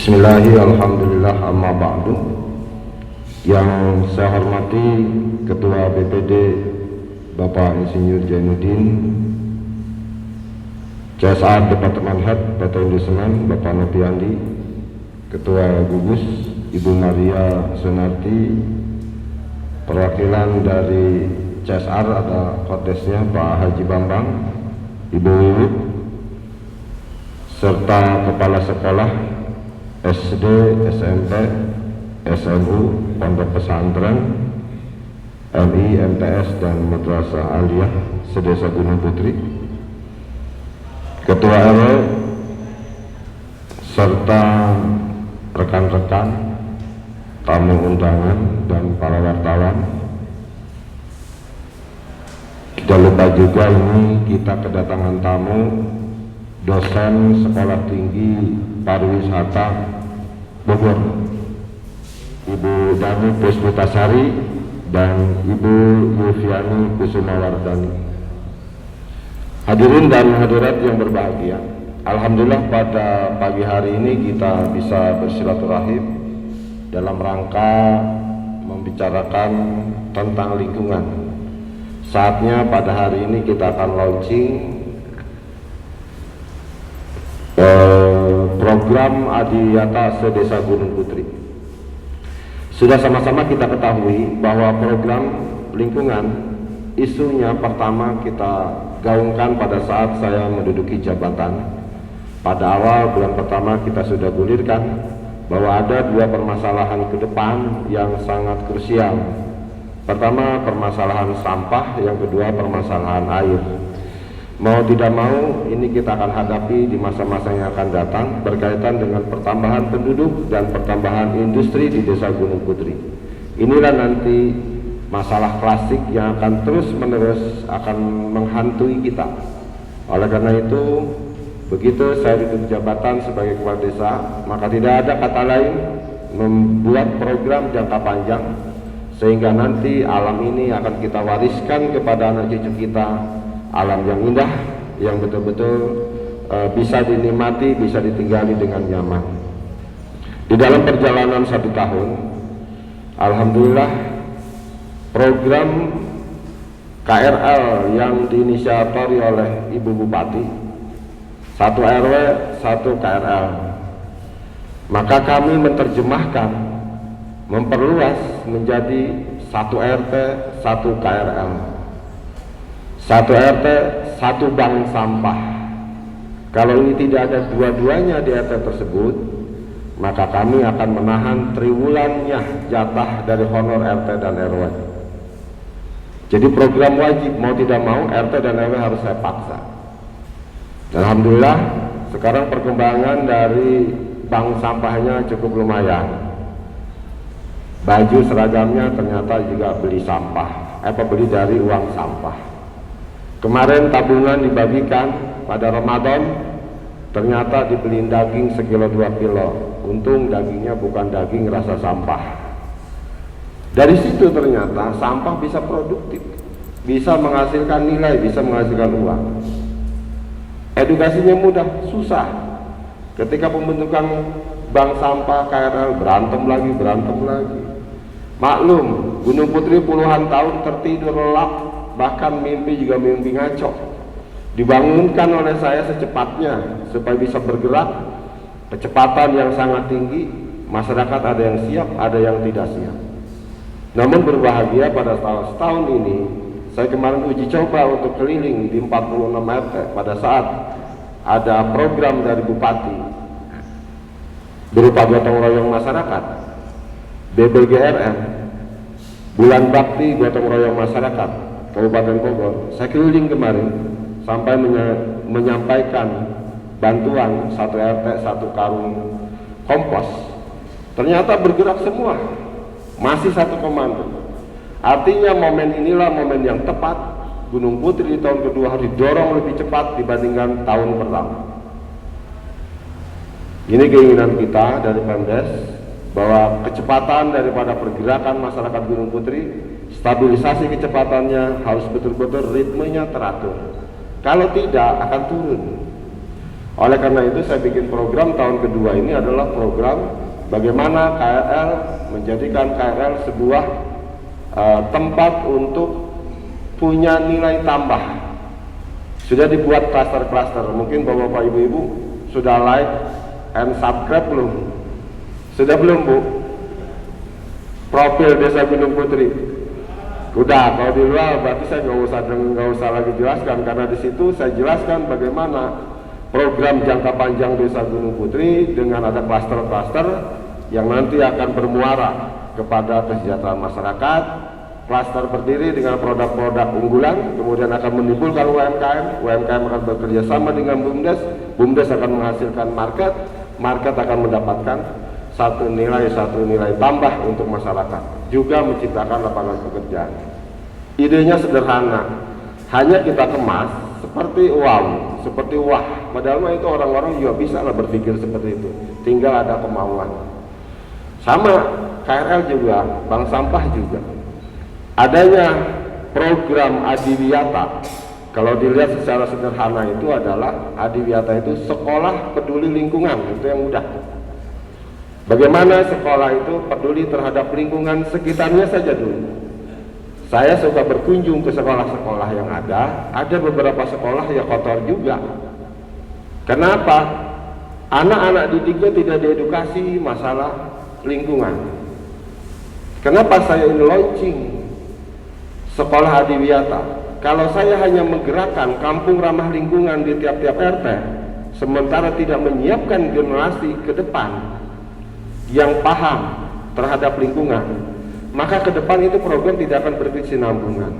Bismillahirrahmanirrahim. Alhamdulillah, amma ba'du. Yang saya hormati Ketua BPD Bapak Insinyur Jainuddin, CSR Departemen Head PT Indosemen Bapak Nopiandi, Ketua Gugus Ibu Maria Sunarti, perwakilan dari CSR ada Kodesnya Pak Haji Bambang, Ibu Wiwit, serta kepala sekolah SD, SMP, SMU, Pondok Pesantren, MI, MTS, dan Madrasah Aliyah sedesa Gunung Putri, Ketua RW, serta rekan-rekan, tamu undangan, dan para wartawan. Tidak lupa juga ini kita kedatangan tamu dosen Sekolah Tinggi Pariwisata Bogor, Ibu Dani Puspitasari dan Ibu Yufiani Kusumawardani. Hadirin dan hadirat yang berbahagia, alhamdulillah pada pagi hari ini kita bisa bersilaturahim dalam rangka membicarakan tentang lingkungan. Saatnya pada hari ini kita akan launching program Adiyata Sedesa Gunung Putri. Sudah sama-sama kita ketahui bahwa program lingkungan isunya pertama kita gaungkan pada saat saya menduduki jabatan. Pada awal bulan pertama kita sudah gulirkan bahwa ada dua permasalahan ke depan yang sangat krusial. Pertama permasalahan sampah, yang kedua permasalahan air. Mau tidak mau ini kita akan hadapi di masa-masa yang akan datang berkaitan dengan pertambahan penduduk dan pertambahan industri di Desa Gunung Putri. Inilah nanti masalah klasik yang akan terus-menerus akan menghantui kita. Oleh karena itu, begitu saya duduk jabatan sebagai kepala desa, maka tidak ada kata lain membuat program jangka panjang sehingga nanti alam ini akan kita wariskan kepada anak cucu kita. Alam yang indah, yang betul-betul bisa dinikmati, bisa ditinggali dengan nyaman. Di dalam perjalanan 1 tahun, alhamdulillah program KRL yang diinisiatori oleh Ibu Bupati, 1 RW 1 KRL, maka kami menerjemahkan, memperluas menjadi 1 RT 1 KRL, 1 RT 1 bank sampah. Kalau ini tidak ada dua-duanya di RT tersebut, maka kami akan menahan triwulannya jatah dari honor RT dan RW. Jadi program wajib, mau tidak mau RT dan RW harus saya paksa. Dan alhamdulillah sekarang perkembangan dari bank sampahnya cukup lumayan. Baju seragamnya ternyata juga beli sampah, beli dari uang sampah. Kemarin tabungan dibagikan pada Ramadan, ternyata dibeliin daging sekilo 2 kilo. Untung dagingnya bukan daging rasa sampah. Dari situ ternyata sampah bisa produktif, bisa menghasilkan nilai, bisa menghasilkan uang. Edukasinya mudah, susah. Ketika pembentukan bank sampah KRL berantem lagi. Maklum, Gunung Putri puluhan tahun tertidur lelap, bahkan mimpi juga mimpi ngaco. Dibangunkan oleh saya secepatnya supaya bisa bergerak, kecepatan yang sangat tinggi. Masyarakat ada yang siap, ada yang tidak siap. Namun berbahagia pada setahun ini, saya kemarin uji coba untuk keliling di 46 RT pada saat ada program dari Bupati berupa gotong royong masyarakat, BBGRM, Bulan Bakti Gotong Royong Masyarakat Kabupaten Bogor. Saya keliling kemarin sampai menyampaikan bantuan 1 RT 1 karung kompos. Ternyata bergerak semua, masih satu komando. Artinya momen inilah momen yang tepat. Gunung Putri di tahun kedua harus didorong lebih cepat dibandingkan tahun pertama. Ini keinginan kita dari Pemdes, bahwa kecepatan daripada pergerakan masyarakat Gunung Putri, stabilisasi kecepatannya harus betul-betul ritmenya teratur. Kalau tidak akan turun. Oleh karena itu saya bikin program tahun kedua ini adalah program bagaimana KRL menjadikan KRL sebuah tempat untuk punya nilai tambah. Sudah dibuat klaster-klaster. Mungkin bapak ibu-ibu sudah like and subscribe belum? Sudah belum Bu? Profil Desa Gunung Putri. Udah, kalau di luar berarti saya nggak usah lagi jelaskan, karena di situ saya jelaskan bagaimana program jangka panjang Desa Gunung Putri dengan ada klaster-klaster yang nanti akan bermuara kepada kesejahteraan masyarakat. Klaster berdiri dengan produk-produk unggulan, kemudian akan menimbulkan UMKM, UMKM akan bekerja sama dengan BUMDes, BUMDes akan menghasilkan market, market akan mendapatkan satu nilai tambah untuk masyarakat, juga menciptakan lapangan pekerjaan. Idenya sederhana, hanya kita kemas seperti wow, seperti wah, padahal itu orang-orang juga bisa lah berpikir seperti itu, tinggal ada kemauan. Sama KRL juga, bank sampah juga. Adanya program Adiwiyata, kalau dilihat secara sederhana itu adalah Adiwiyata itu sekolah peduli lingkungan, itu yang mudah. Bagaimana sekolah itu peduli terhadap lingkungan sekitarnya saja dulu. Saya suka berkunjung ke sekolah-sekolah yang ada beberapa sekolah yang kotor juga. Kenapa? Anak-anak didiknya tidak diedukasi masalah lingkungan. Kenapa saya ini launching sekolah Adiwiyata? Kalau saya hanya menggerakkan kampung ramah lingkungan di tiap-tiap RT, sementara tidak menyiapkan generasi ke depan yang paham terhadap lingkungan, maka ke depan itu program tidak akan berkesinambungan.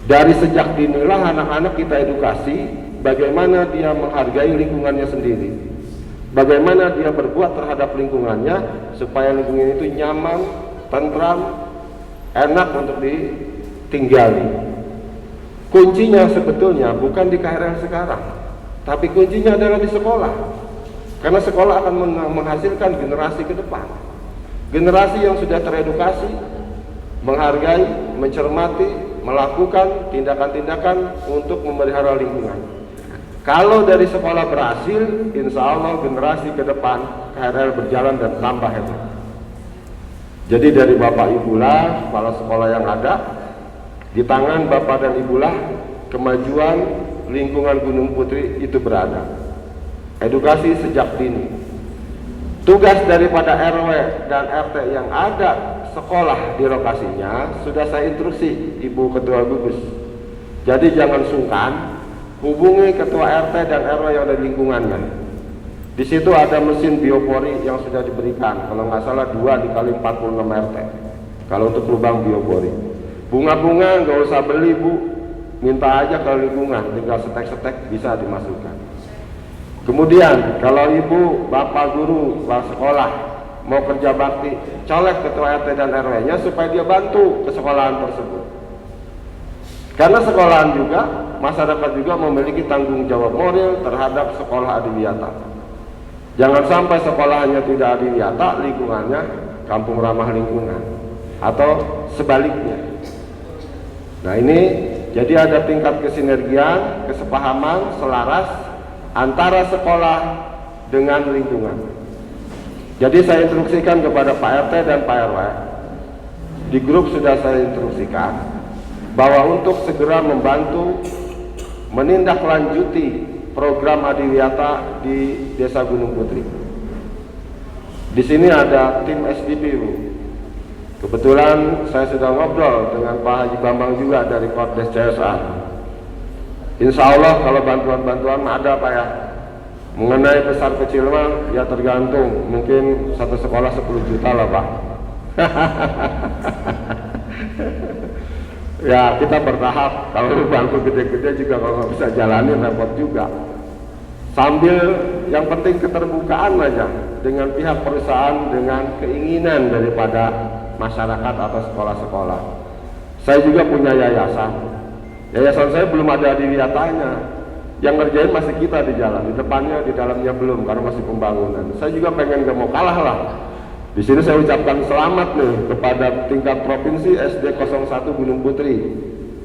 Dari sejak dinilah anak-anak kita edukasi bagaimana dia menghargai lingkungannya sendiri, bagaimana dia berbuat terhadap lingkungannya supaya lingkungan itu nyaman, tentram, enak untuk ditinggali. Kuncinya sebetulnya bukan di KRL sekarang, tapi kuncinya adalah di sekolah. Karena sekolah akan menghasilkan generasi ke depan, generasi yang sudah teredukasi, menghargai, mencermati, melakukan tindakan-tindakan untuk memelihara lingkungan. Kalau dari sekolah berhasil, insya Allah generasi ke depan KRL berjalan dan tambah hebat. Jadi dari Bapak Ibulah, kepala sekolah yang ada, di tangan Bapak dan Ibulah, kemajuan lingkungan Gunung Putri itu berada. Edukasi sejak dini. Tugas daripada RW dan RT yang ada sekolah di lokasinya sudah saya instruksi Ibu Ketua Gugus. Jadi jangan sungkan, hubungi Ketua RT dan RW yang ada di lingkungannya. Di situ ada mesin biopori yang sudah diberikan, kalau nggak salah 2 dikali 46 RT. Kalau untuk lubang biopori, bunga-bunga nggak usah beli Bu, minta aja ke lingkungan, tinggal setek-setek bisa dimasukkan. Kemudian kalau ibu, bapak guru, kepala sekolah mau kerja bakti, colek ketua RT dan RW-nya supaya dia bantu ke sekolahan tersebut. Karena sekolahan juga, masyarakat juga memiliki tanggung jawab moral terhadap sekolah Adiwiyata. Jangan sampai sekolahannya tidak Adiwiyata, lingkungannya kampung ramah lingkungan, atau sebaliknya. Nah ini jadi ada tingkat kesinergian, kesepahaman, selaras antara sekolah dengan lingkungan. Jadi saya instruksikan kepada Pak RT dan Pak RW, di grup sudah saya instruksikan bahwa untuk segera membantu menindaklanjuti program Adiwiyata di Desa Gunung Putri. Di sini ada tim SDP Bu. Kebetulan saya sudah ngobrol dengan Pak Haji Bambang juga dari Kordes CSA. Insya Allah kalau bantuan-bantuan ada Pak ya. Mengenai besar kecil mah ya tergantung, mungkin satu sekolah 10 juta lah Pak. Ya kita bertahap, kalau bantu gede-gede juga kalau nggak bisa jalanin repot juga. Sambil yang penting keterbukaan aja dengan pihak perusahaan, dengan keinginan daripada masyarakat atau sekolah-sekolah. Saya juga punya yayasan. Yayasan saya belum ada Adiwiyatanya, yang ngerjain masih kita di jalan, di depannya, di dalamnya belum karena masih pembangunan. Saya juga pengen gak mau kalah lah. Di sini saya ucapkan selamat nih kepada tingkat provinsi SD 01 Gunung Putri,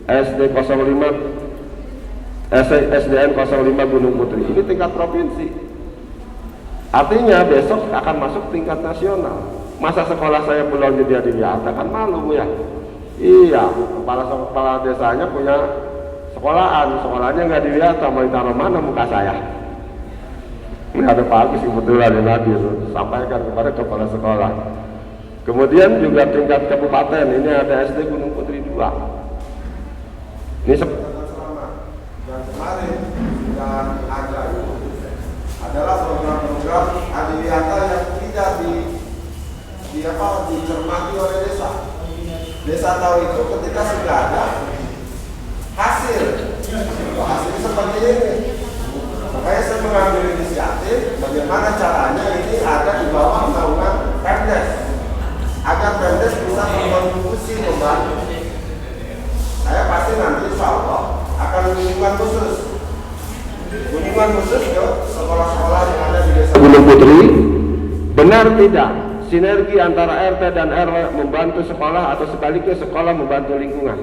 SD 05 SDN 05 Gunung Putri. Ini tingkat provinsi. Artinya besok akan masuk tingkat nasional. Masa sekolah saya belum jadi Adiwiyata, kan malu ya. Iya, kepala desanya punya sekolahnya nggak Adiwiyata, mau ditaruh mana muka saya? Ini ada Pak Agus kebetulan yang hadir, sampaikan kepada kepala sekolah. Kemudian juga tingkat kabupaten, ini ada SD Gunung Putri 2. Ini yang kemarin sudah ada adalah program-program Adiwiyata yang tidak dicermati oleh desa. Desa tahu itu ketika sudah ada hasil seperti ini. Makanya saya mengambil inisiatif bagaimana caranya ini ada di bawah naungan Pemdes agar Pemdes bisa berkontribusi membantu. Saya pasti nanti insya Allah akan kunjungan khusus ke sekolah-sekolah yang ada di desa Gunung Putri. Benar tidak sinergi antara RT dan RW membantu sekolah atau sebaliknya sekolah membantu lingkungan?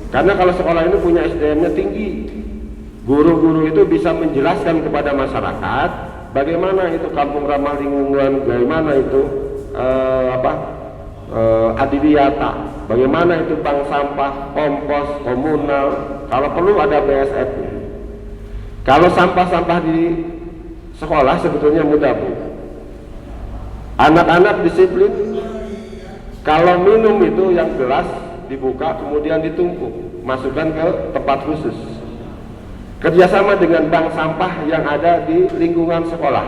Karena kalau sekolah ini punya SDM-nya tinggi, guru-guru itu bisa menjelaskan kepada masyarakat bagaimana itu kampung ramah lingkungan, bagaimana itu Adiwiyata, bagaimana itu bank sampah, kompos, komunal, kalau perlu ada BSF. Kalau sampah-sampah di sekolah sebetulnya mudah, Bu. Anak-anak disiplin, kalau minum itu yang gelas dibuka kemudian ditumpuk, masukkan ke tempat khusus. Kerjasama dengan bank sampah yang ada di lingkungan sekolah,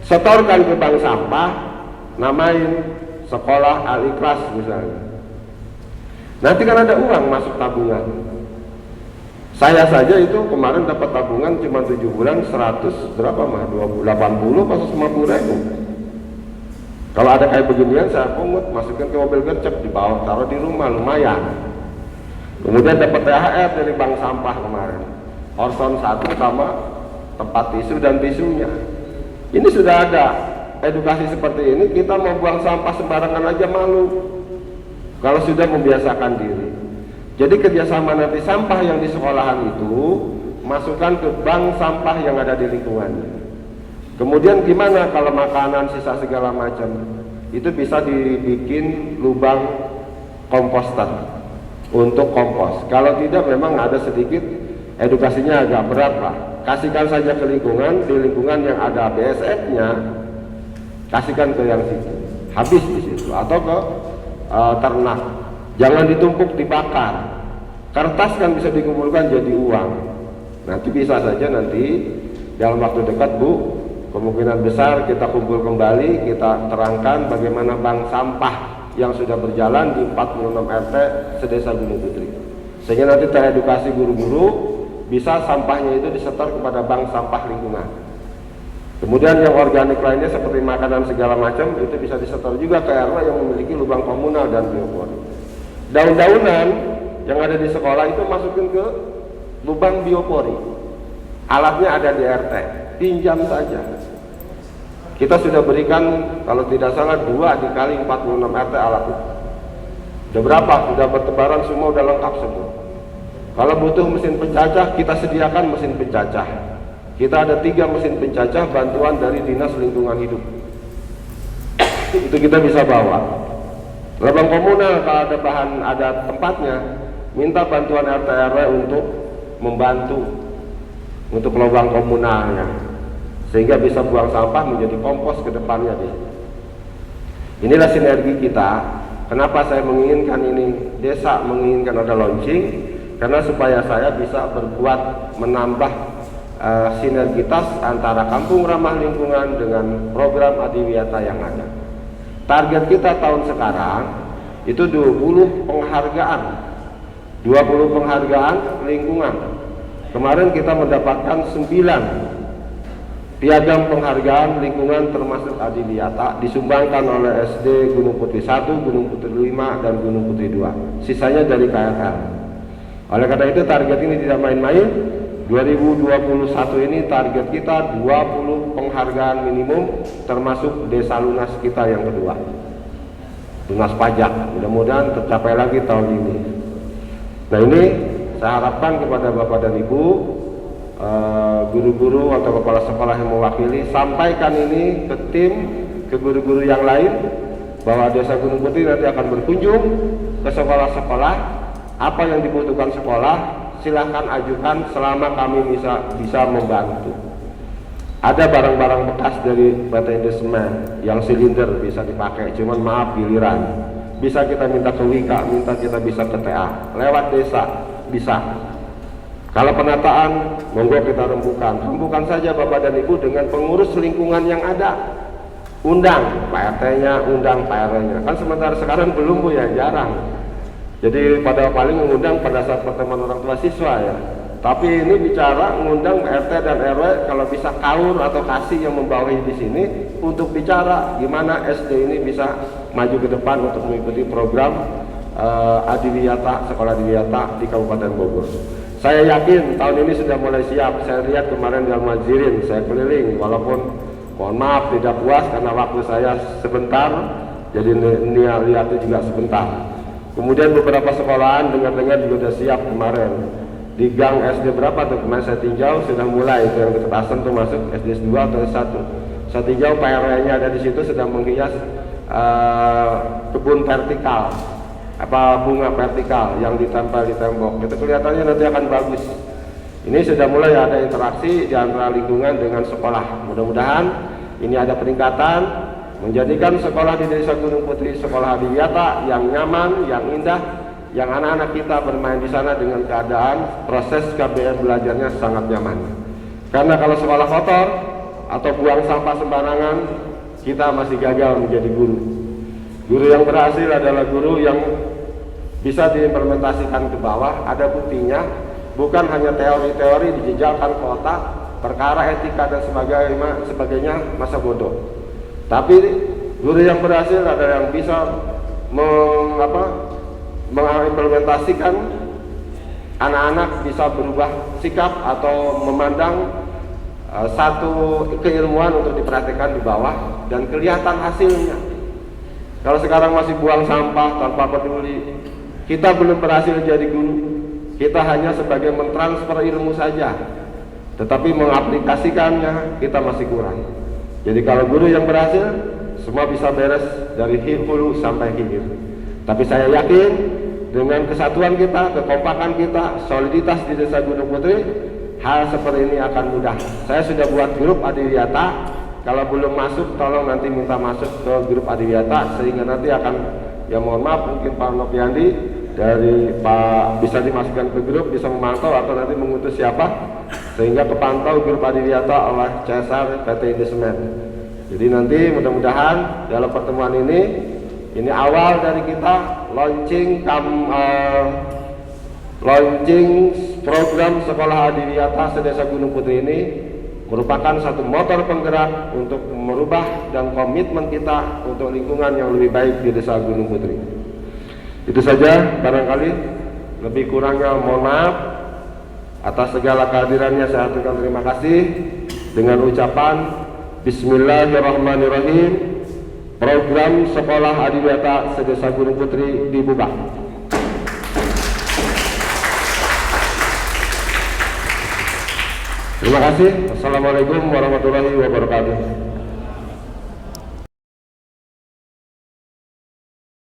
setorkan ke bank sampah, namain sekolah Al-Ikhlas misalnya. Nanti kan ada uang masuk tabungan. Saya saja itu kemarin dapat tabungan cuma 7 bulan 100 berapa mah 80 pas 50 ribu. Kalau ada kayak beginian saya pungut, masukkan ke mobil gercep, dibawa taruh di rumah, lumayan. Kemudian dapat THR dari bank sampah kemarin, Orson 1 sama tempat tisu dan tisunya. Ini sudah ada edukasi seperti ini. Kita mau buang sampah sembarangan aja malu kalau sudah membiasakan diri. Jadi kerjasama nanti sampah yang di sekolahan itu masukkan ke bank sampah yang ada di lingkungannya. Kemudian gimana kalau makanan sisa segala macam itu bisa dibikin lubang komposter untuk kompos. Kalau tidak memang ada sedikit edukasinya agak berat Pak. Kasihkan saja ke lingkungan, di lingkungan yang ada BSF-nya kasihkan ke yang situ, habis di situ, atau ke ternak. Jangan ditumpuk dibakar. Kertas kan bisa dikumpulkan jadi uang. Nanti bisa saja nanti dalam waktu dekat Bu, kemungkinan besar kita kumpul kembali, kita terangkan bagaimana bank sampah yang sudah berjalan di 46 RT sedesa Gunung Putri. Sehingga nanti teredukasi guru-guru bisa sampahnya itu disetor kepada bank sampah lingkungan. Kemudian yang organik lainnya seperti makanan segala macam itu bisa disetor juga ke RW yang memiliki lubang komunal dan biopori. Daun-daunan yang ada di sekolah itu masukin ke lubang biopori. Alatnya ada di RT, pinjam saja. Kita sudah berikan kalau tidak salah 2 dikali 46 RT alat itu. Sudah berapa? Sudah bertebaran semua, sudah lengkap semua. Kalau butuh mesin pencacah, kita sediakan mesin pencacah. Kita ada 3 mesin pencacah bantuan dari Dinas Lingkungan Hidup. Itu kita bisa bawa. Lubang komunal kalau ada bahan, ada tempatnya, minta bantuan RT RW untuk membantu untuk lubang komunalnya, sehingga bisa buang sampah menjadi kompos ke depannya. Inilah sinergi kita. Kenapa saya menginginkan ini desa, menginginkan ada launching, karena supaya saya bisa berbuat menambah sinergitas antara kampung ramah lingkungan dengan program Adiwiyata yang ada. Target kita tahun sekarang itu 20 penghargaan lingkungan. Kemarin kita mendapatkan 9 piagam penghargaan lingkungan termasuk Adiwiyata, disumbangkan oleh SD Gunung Putri 1, Gunung Putri 5, dan Gunung Putri 2. Sisanya dari KRL. Oleh karena itu target ini tidak main-main. 2021 ini target kita 20 penghargaan minimum termasuk desa lunas kita yang kedua, lunas pajak. Mudah-mudahan tercapai lagi tahun ini. Nah ini saya harapkan kepada Bapak dan Ibu, guru-guru atau kepala sekolah yang mewakili, sampaikan ini ke tim, ke guru-guru yang lain, bahwa Desa Gunung Putri nanti akan berkunjung ke sekolah-sekolah. Apa yang dibutuhkan sekolah, silahkan ajukan selama kami bisa membantu. Ada barang-barang bekas dari PT Indosemen yang silinder bisa dipakai, cuman maaf giliran. Bisa kita minta ke Wika, minta kita bisa ke TA, lewat desa bisa. Kalau penataan, monggo kita rembukan saja Bapak dan Ibu dengan pengurus lingkungan yang ada. Undang Pak RT-nya, undang Pak RW-nya. Kan sementara sekarang belum Bu ya, jarang. Jadi pada paling mengundang pada saat pertemuan orang tua siswa ya. Tapi ini bicara mengundang RT dan RW kalau bisa kaur atau kasih yang membawahi di sini untuk bicara gimana SD ini bisa maju ke depan untuk mengikuti program Adiwiyata, Sekolah Adiwiyata di Kabupaten Bogor. Saya yakin tahun ini sudah mulai siap. Saya lihat kemarin di Al-Mazirin, saya keliling, walaupun mohon maaf tidak puas karena waktu saya sebentar, jadi lihatnya juga sebentar. Kemudian beberapa sekolahan dengar-dengar juga sudah siap kemarin. Di gang SD berapa tuh kemarin saya tinjau sudah mulai, itu yang dekat Asen tuh masuk SD 2 atau S1. Saya tinjau Pak RW-nya ada di situ sedang menghias kebun vertikal, bunga vertikal yang ditempel di tembok. Itu kelihatannya nanti akan bagus. Ini sudah mulai ada interaksi di antara lingkungan dengan sekolah. Mudah-mudahan ini ada peningkatan, menjadikan sekolah di Desa Gunung Putri sekolah Adiwiyata yang nyaman, yang indah, yang anak-anak kita bermain di sana dengan keadaan proses KBM belajarnya sangat nyaman. Karena kalau sekolah kotor atau buang sampah sembarangan, kita masih gagal menjadi guru. Guru yang berhasil adalah guru yang bisa diimplementasikan ke bawah, ada buktinya, bukan hanya teori-teori dijejalkan ke otak, perkara etika dan sebagainya masa bodoh. Tapi guru yang berhasil adalah yang bisa mengimplementasikan anak-anak bisa berubah sikap atau memandang satu keilmuan untuk diperhatikan di bawah dan kelihatan hasilnya. Kalau sekarang masih buang sampah tanpa peduli, kita belum berhasil jadi guru. Kita hanya sebagai mentransfer ilmu saja, tetapi mengaplikasikannya kita masih kurang. Jadi kalau guru yang berhasil, semua bisa beres dari hulu sampai hilir. Tapi saya yakin dengan kesatuan kita, kekompakan kita, soliditas di Desa Gunung Putri, hal seperti ini akan mudah. Saya sudah buat grup Adiwiyata. Kalau belum masuk, tolong nanti minta masuk ke grup Adiwiyata, sehingga nanti akan, ya mohon maaf, mungkin Pak Nopiandi dari Pak bisa dimasukkan ke grup, bisa memantau atau nanti mengutus siapa, sehingga kepantau grup Adiwiyata oleh CSR PT Indosemen. Jadi nanti mudah-mudahan dalam pertemuan ini awal dari kita launching program Sekolah Adiwiyata se-Desa Gunung Putri ini merupakan satu motor penggerak untuk merubah dan komitmen kita untuk lingkungan yang lebih baik di Desa Gunung Putri. Itu saja, barangkali lebih kurangnya mohon maaf. Atas segala kehadirannya saya aturkan terima kasih dengan ucapan Bismillahirrahmanirrahim. Program Sekolah Adiwiyata se-Desa Gunung Putri dibuka. Terima kasih. Assalamualaikum warahmatullahi wabarakatuh.